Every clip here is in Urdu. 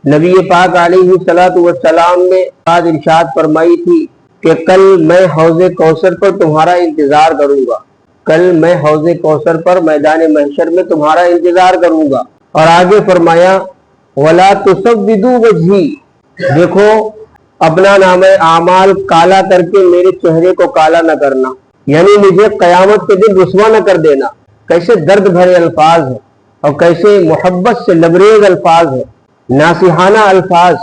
نبی پاک علیہ الصلوۃ والسلام نے بعد ارشاد فرمائی تھی کہ کل میں حوض کوثر پر تمہارا انتظار کروں گا، کل میں حوض کوثر پر میدان محشر میں تمہارا انتظار کروں گا۔ اور آگے فرمایا وَلَا تُسَوِّدُوا وَجْهِي، دیکھو اپنا نام اعمال کالا کر کے میرے چہرے کو کالا نہ کرنا، یعنی مجھے قیامت کے دن رسوا نہ کر دینا۔ کیسے درد بھرے الفاظ ہیں اور کیسے محبت سے لبریز الفاظ ہیں، ناصحانہ الفاظ۔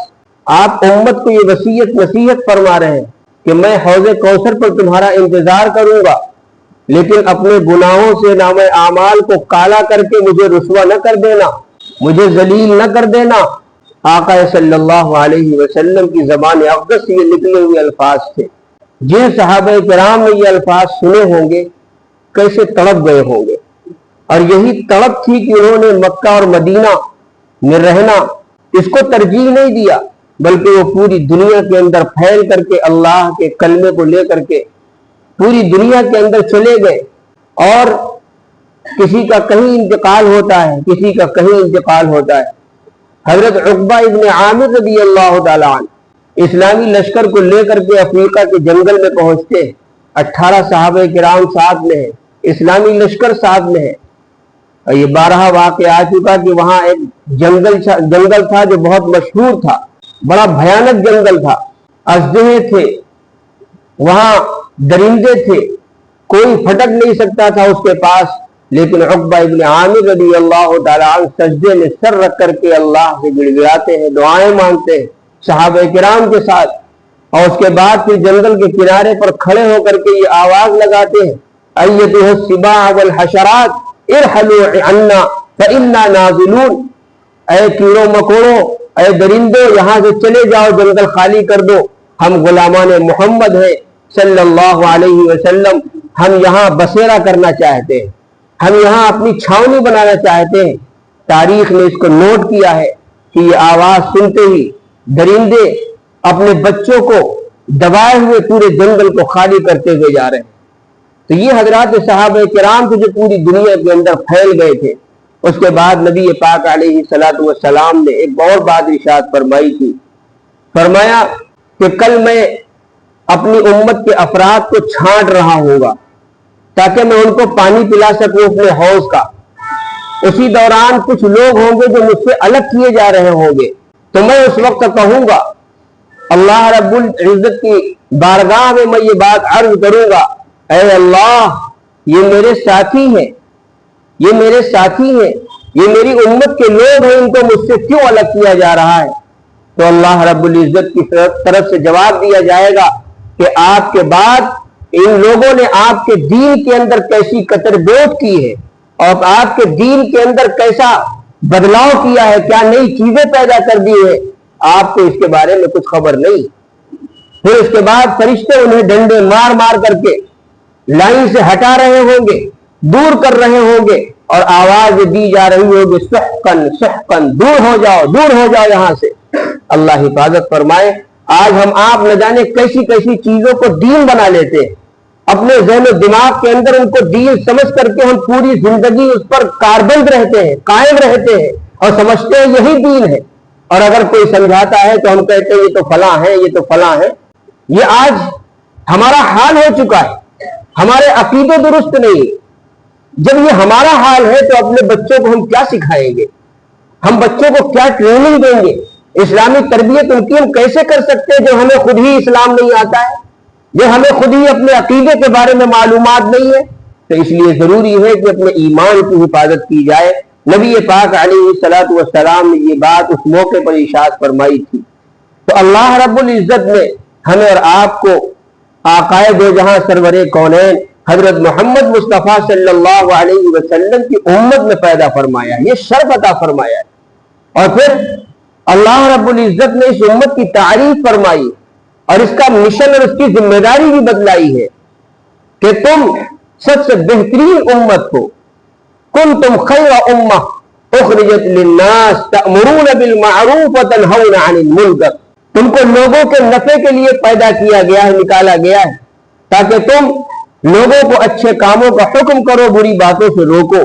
آپ امت کو یہ وصیت نصیحت فرما رہے ہیں کہ میں حوض کوثر پر تمہارا انتظار کروں گا، لیکن اپنے گناہوں سے نام اعمال کو کالا کر کے مجھے رسوا نہ کر دینا، مجھے ذلیل نہ کر دینا۔ آقا صلی اللہ علیہ وسلم کی زبان اقدس سے یہ نکلے ہوئے الفاظ تھے۔ جن صحابہ کرام نے یہ الفاظ سنے ہوں گے کیسے تڑپ گئے ہوں گے، اور یہی تڑپ تھی کہ انہوں نے مکہ اور مدینہ میں رہنا اس کو ترجیح نہیں دیا، بلکہ وہ پوری دنیا کے اندر پھیل کر کے اللہ کے کلمے کو لے کر کے پوری دنیا کے اندر چلے گئے۔ اور کسی کا کہیں انتقال ہوتا ہے، کسی کا کہیں انتقال ہوتا ہے۔ حضرت عقبہ ابن عامر رضی اللہ تعالیٰ عنہ اسلامی لشکر کو لے کر کے افریقہ کے جنگل میں پہنچتے ہیں۔ 18 صحابہ کرام ساتھ میں ہیں، اسلامی لشکر ساتھ میں ہے۔ اور یہ 12 واقع آ چکا کہ وہاں ایک جنگل تھا جو بہت مشہور تھا، بڑا بھیانک جنگل تھا، اژدہے تھے، وہاں درندے تھے، کوئی پھٹک نہیں سکتا تھا اس کے پاس۔ لیکن عقبہ ابن عامر رضی اللہ تعالیٰ عنہ سجدے میں سر رکھ کر کے اللہ سے گڑ گڑاتے ہیں، دعائیں مانگتے ہیں صحابہ کرام کے ساتھ، اور اس کے بعد پھر جنگل کے کنارے پر کھڑے ہو کر کے یہ آواز لگاتے ہیں ایتھا السباع والحشرات ارحلوا عنا فإنا نازلون، اے کیڑوں مکوڑوں، اے درندوں، یہاں سے چلے جاؤ، جنگل خالی کر دو، ہم غلامان محمد ہیں صلی اللہ علیہ وسلم، ہم یہاں بسیرا کرنا چاہتے ہیں، ہم یہاں اپنی چھاونی بنانا چاہتے ہیں۔ تاریخ نے اس کو نوٹ کیا ہے کہ یہ آواز سنتے ہی درندے اپنے بچوں کو دبائے ہوئے پورے جنگل کو خالی کرتے ہوئے جا رہے ہیں۔ تو یہ حضرات صحابہ کرام تھے جو پوری دنیا کے اندر پھیل گئے تھے۔ اس کے بعد نبی پاک علیہ الصلوۃ والسلام نے ایک اور بات ارشاد فرمائی تھی، فرمایا کہ کل میں اپنی امت کے افراد کو چھانٹ رہا ہوں گا تاکہ میں ان کو پانی پلا سکوں اپنے حوض کا۔ اسی دوران کچھ لوگ ہوں گے جو مجھ سے الگ کیے جا رہے ہوں گے، تو میں اس وقت کہوں گا، اللہ رب العزت کی بارگاہ میں میں یہ بات عرض کروں گا، اے اللہ یہ میرے ساتھی ہیں، یہ میرے ساتھی ہیں، یہ میری امت کے لوگ ہیں، ان کو مجھ سے کیوں الگ کیا جا رہا ہے؟ تو اللہ رب العزت کی طرف سے جواب دیا جائے گا کہ آپ کے بعد ان لوگوں نے آپ کے دین کے اندر کیسی قطر بیوت کی ہے، اور آپ کے دین کے اندر کیسا بدلاؤ کیا ہے، کیا نئی چیزیں پیدا کر دی ہے، آپ کو اس کے بارے میں کچھ خبر نہیں۔ پھر اس کے بعد فرشتے انہیں ڈنڈے مار مار کر کے لائن سے ہٹا رہے ہوں گے، دور کر رہے ہوں گے، اور آواز دی جا رہی ہوگی سحقن سحقن، دور ہو جاؤ یہاں سے۔ اللہ حفاظت فرمائے۔ آج ہم آپ نہ جانے کیسی کیسی چیزوں کو دین بنا لیتے ہیں، اپنے ذہن و دماغ کے اندر ان کو دین سمجھ کر کے ہم پوری زندگی اس پر کاربند رہتے ہیں، قائم رہتے ہیں، اور سمجھتے ہیں یہی دین ہے۔ اور اگر کوئی سمجھاتا ہے تو ہم کہتے ہیں یہ تو فلاں ہے، یہ تو فلاں ہے۔ یہ آج ہمارا حال ہو چکا ہے، ہمارے عقیدے درست نہیں۔ جب یہ ہمارا حال ہے تو اپنے بچوں کو ہم کیا سکھائیں گے؟ ہم بچوں کو کیا ٹریننگ دیں گے؟ اسلامی تربیت ان کی ہم کیسے کر سکتے ہیں جو ہمیں خود ہی اسلام نہیں آتا ہے، جو ہمیں خود ہی اپنے عقیدے کے بارے میں معلومات نہیں ہے؟ تو اس لیے ضروری ہے کہ اپنے ایمان کی حفاظت کی جائے۔ نبی پاک علیہ الصلوۃ والسلام نے یہ بات اس موقع پر ارشاد فرمائی تھی۔ تو اللہ رب العزت نے ہمیں اور آپ کو آقائے دو جہاں سرور کونین حضرت محمد مصطفیٰ صلی اللہ علیہ وسلم کی امت میں پیدا فرمایا، یہ شرف عطا فرمایا ہے۔ اور پھر اللہ رب العزت نے اس امت کی تعریف فرمائی اور اس کا مشن اور اس کی ذمہ داری بھی بتلائی ہے کہ تم سب سے بہترین امت ہو، کنتم خیر امہ اخرجت للناس تأمرون بالمعروف وتنہون عن المنکر، تم کو لوگوں کے نفع کے لیے پیدا کیا گیا ہے، نکالا گیا ہے، تاکہ تم لوگوں کو اچھے کاموں کا حکم کرو، بری باتوں سے روکو۔